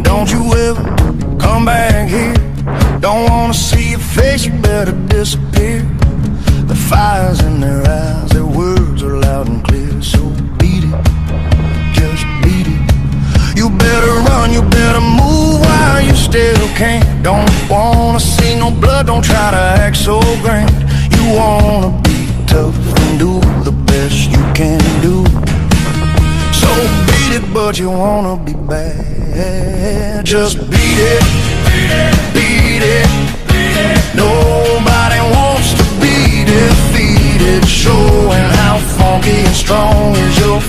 Don't you ever come back here. Don't wanna see your face, you better disappear. The fire's in their eyes, their words are loud and clear. So beat it, just beat it. You better run, you better move while you still can. Don't wanna see no blood, don't try to act so grand. You wanna be tough and do the best you can do. So beat it, but you wanna be bad. Just beat it, beat it. Nobody wants to be defeated. Showing how funky and strong is your